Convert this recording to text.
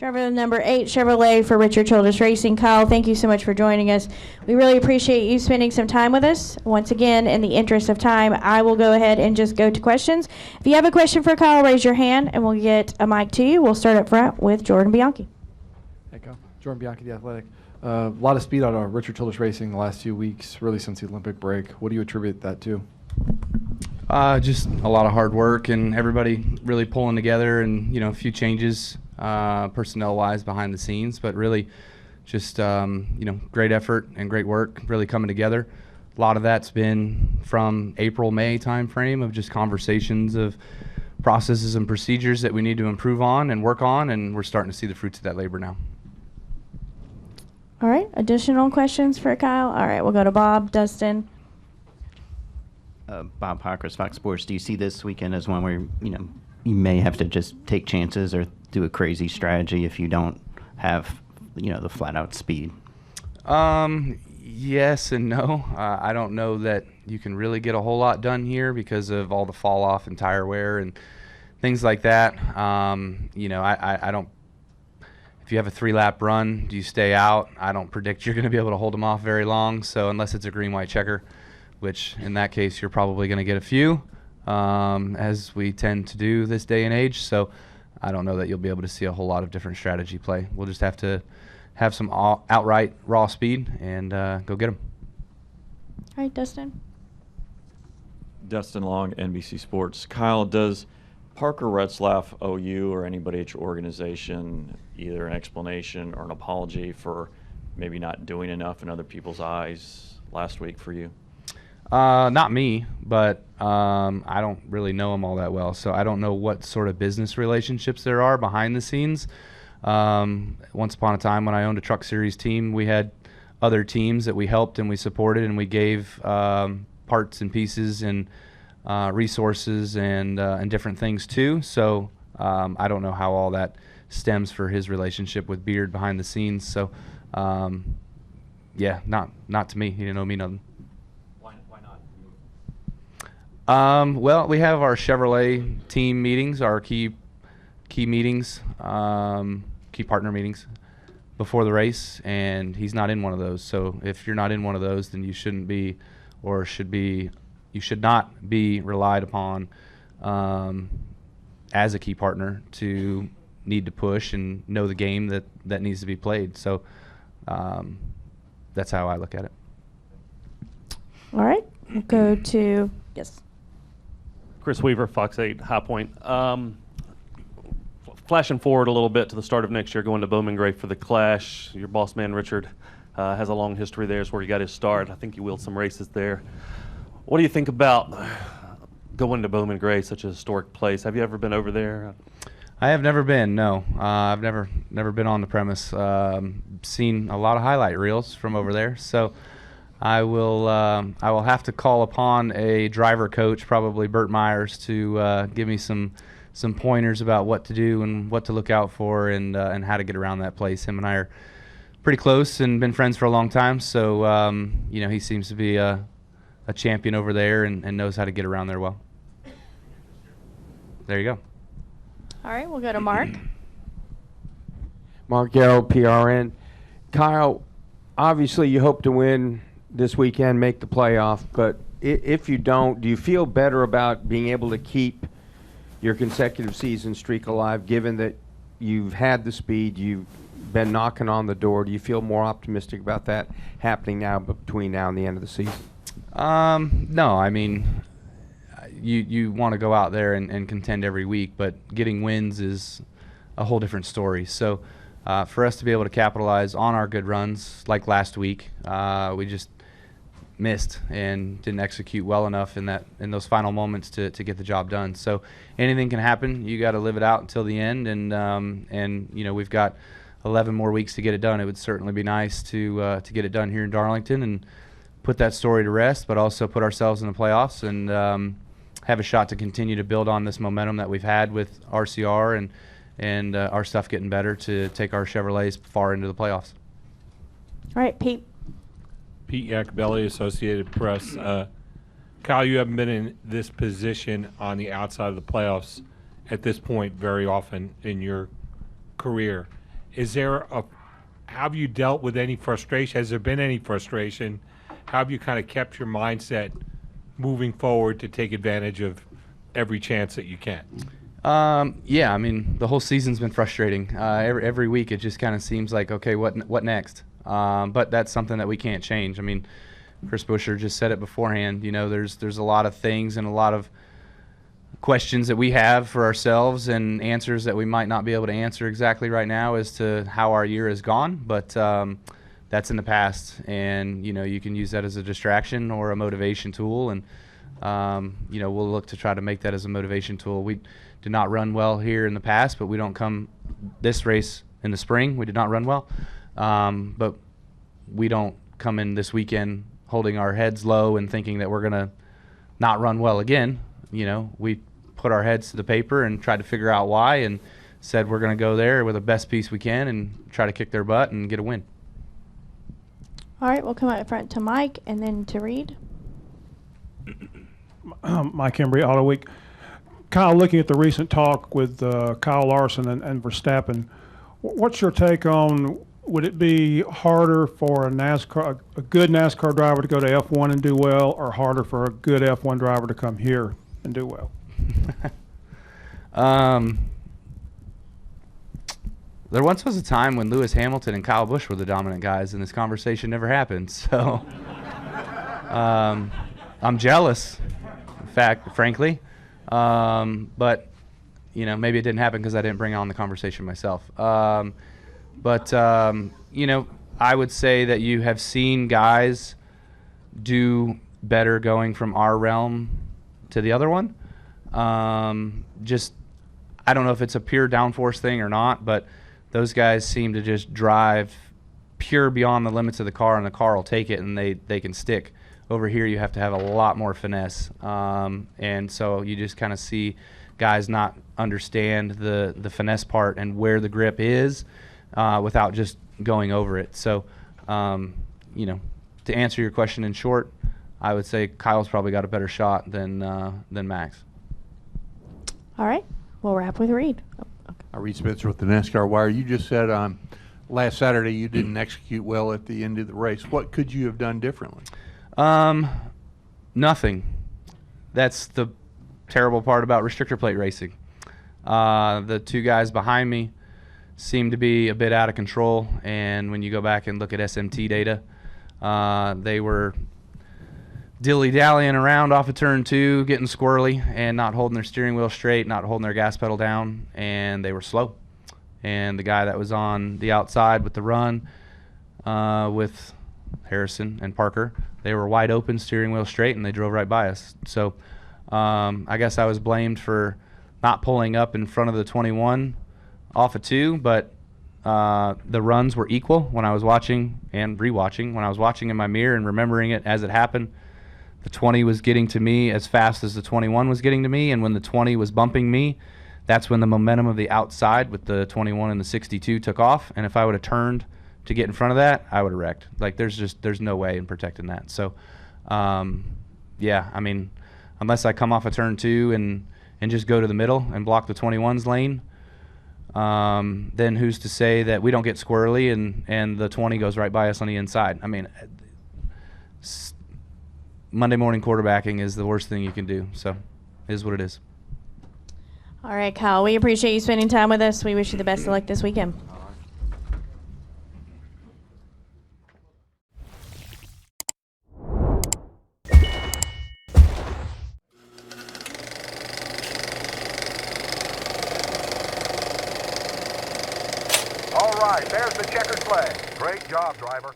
Driver number 8, Chevrolet for Richard Childress Racing. Kyle, thank you so much for joining us. We really appreciate you spending some time with us. Once again, in the interest of time, I will go ahead and just go to questions. If you have a question for Kyle, raise your hand and we'll get a mic to you. We'll start up front with Jordan Bianchi. Hey, Kyle. Jordan Bianchi, The Athletic. A lot of speed out of Richard Childress Racing the last few weeks, really since the Olympic break. What do you attribute that to? Just a lot of hard work and everybody really pulling together, and a few changes personnel-wise behind the scenes, but really just great effort and great work really coming together. A lot of that's been from April-May timeframe of just conversations of processes and procedures that we need to improve on and work on, and we're starting to see the fruits of that labor now. All right, additional questions for Kyle? All right, we'll go to Bob, Dustin. Bob Parkhurst, Fox Sports. Do you see this weekend as one where you may have to just take chances or do a crazy strategy if you don't have the flat out speed? Yes and no. I don't know that you can really get a whole lot done here because of all the fall off and tire wear and things like that. I don't. If you have a 3-lap run, do you stay out? I don't predict you're going to be able to hold them off very long. So unless it's a green-white checker, which in that case you're probably going to get a few, as we tend to do this day and age. So I don't know that you'll be able to see a whole lot of different strategy play. We'll just have to have some outright raw speed and go get them. All right, Dustin. Dustin Long, NBC Sports. Kyle, does Parker Retzlaff owe you or anybody at your organization either an explanation or an apology for maybe not doing enough in other people's eyes last week for you? Not me, but I don't really know him all that well, so I don't know what sort of business relationships there are behind the scenes. Once upon a time when I owned a Truck Series team, we had other teams that we helped and we supported and we gave parts and pieces and resources and different things too. So I don't know how all that stems for his relationship with Beard behind the scenes. So yeah, not to me. He didn't owe me nothing. Well, we have our Chevrolet team meetings, our key meetings, key partner meetings before the race, and he's not in one of those. So if you're not in one of those, then you shouldn't be, or you should not be relied upon as a key partner to need to push and know the game that needs to be played. So that's how I look at it. All right, we'll go to, yes. Chris Weaver, Fox 8, High Point. Flashing forward a little bit to the start of next year, going to Bowman Gray for the Clash. Your boss man, Richard, has a long history there. It's where he got his start. I think he wheeled some races there. What do you think about going to Bowman Gray, such a historic place? Have you ever been over there? I have never been, no. I've never been on the premise. Seen a lot of highlight reels from over there. So I will have to call upon a driver coach, probably Burt Myers, to give me some pointers about what to do and what to look out for and how to get around that place. Him and I are pretty close and been friends for a long time. So he seems to be a champion over there and knows how to get around there well. There you go. All right, we'll go to Mark. Mark Yarrow, PRN. Kyle, obviously you hope to win this weekend, make the playoff, but if you don't, do you feel better about being able to keep your consecutive season streak alive, given that you've had the speed, you've been knocking on the door? Do you feel more optimistic about that happening now between now and the end of the season? No, I mean, you want to go out there and contend every week, but getting wins is a whole different story. So for us to be able to capitalize on our good runs, like last week, we just missed and didn't execute well enough in those final moments to get the job done. So anything can happen. You got to live it out until the end, and we've got 11 more weeks to get it done. It would certainly be nice to get it done here in Darlington and put that story to rest, but also put ourselves in the playoffs and have a shot to continue to build on this momentum that we've had with RCR and our stuff getting better to take our Chevrolets far into the playoffs. All right, Pete. Pete Iacobelli, Associated Press. Kyle, you haven't been in this position on the outside of the playoffs at this point very often in your career. Have you dealt with any frustration? Has there been any frustration? How have you kind of kept your mindset moving forward to take advantage of every chance that you can? Yeah, I mean, the whole season's been frustrating. Every week it just kind of seems like, okay, what next? But that's something that we can't change. I mean, Chris Buescher just said it beforehand. You know, there's a lot of things and a lot of questions that we have for ourselves and answers that we might not be able to answer exactly right now as to how our year has gone. But that's in the past, and you know, you can use that as a distraction or a motivation tool. And you know, we'll look to try to make that as a motivation tool. We did not run well here in the past, but we don't come this race in the spring. We did not run well, but we don't come in this weekend holding our heads low and thinking that we're gonna not run well again. You know, we put our heads to the paper and tried to figure out why, and said we're gonna go there with the best piece we can and try to kick their butt and get a win. All right, we'll come out front to Mike and then to Reed. Mike Embry, Auto Week. Kyle, looking at the recent talk with Kyle Larson and Verstappen, what's your take on, would it be harder for a good NASCAR driver to go to F1 and do well, or harder for a good F1 driver to come here and do well? There once was a time when Lewis Hamilton and Kyle Busch were the dominant guys, and this conversation never happened. So I'm jealous, frankly. But you know, maybe it didn't happen because I didn't bring on the conversation myself. But you know, I would say that you have seen guys do better going from our realm to the other one. Just, I don't know if it's a pure downforce thing or not, but those guys seem to just drive pure beyond the limits of the car, and the car will take it, and they can stick. Over here, you have to have a lot more finesse, and so you just kind of see guys not understand the finesse part and where the grip is without just going over it. So, you know, to answer your question in short, I would say Kyle's probably got a better shot than Max. All right, we'll wrap with Reed. Oh, okay. Reed Spitzer with the NASCAR Wire. You just said last Saturday you didn't execute well at the end of the race. What could you have done differently? Nothing. That's the terrible part about restrictor plate racing. The two guys behind me seem to be a bit out of control, and when you go back and look at SMT data, they were dilly-dallying around off of turn 2, getting squirrely and not holding their steering wheel straight, not holding their gas pedal down, and they were slow. And the guy that was on the outside with the run with Harrison and Parker, they were wide open, steering wheel straight, and they drove right by us. So I guess I was blamed for not pulling up in front of the 21 off of 2, but the runs were equal when I was watching and rewatching. When I was watching in my mirror and remembering it as it happened, the 20 was getting to me as fast as the 21 was getting to me, and when the 20 was bumping me, that's when the momentum of the outside with the 21 and the 62 took off, and if I would have turned to get in front of that, I would have wrecked. Like, there's no way in protecting that. So, yeah, I mean, unless I come off of turn 2 and just go to the middle and block the 21's lane, then who's to say that we don't get squirrely and the 20 goes right by us on the inside? I mean, Monday morning quarterbacking is the worst thing you can do. So, it is what it is. All right, Kyle, we appreciate you spending time with us. We wish you the best of luck this weekend. All right, there's the checkered flag. Great job, driver.